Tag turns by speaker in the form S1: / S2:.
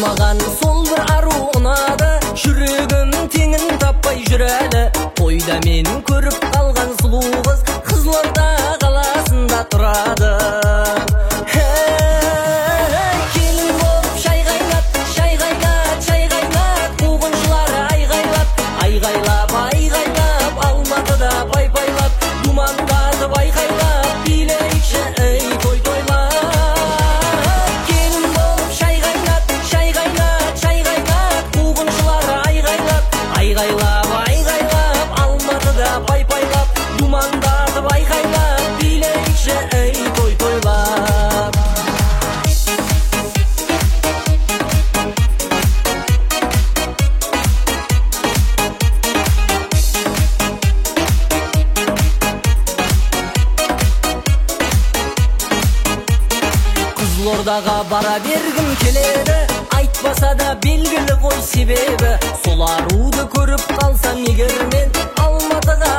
S1: маған сол бір ару ұнады, жүрегім теңін таппай жүр әлі. Тойда мен көріп қалған сұлу қыз Қызылорда қаласында тұрады. Келін болып шай қайнат, шай қайнат, шай қайнат, қуғыншылар айғайлап, айғайлап, айғайлап, Алматыда пай-пайлап, думандатып айқайлап, билейікші ей той тойлап. Келін болып шай қайнат, шай қайнат, шай қайнат, қуғыншылар айғайлап, айғайлап, айғайлап, Алматыда пай-пайлап, думандатып айқайлап, билейікші ей той тойлап. Қызылордаға бара бергім келеді, айтпаса да белгілі ғой себебі. Сол аруды көріп қалсам егер мен, Алматыға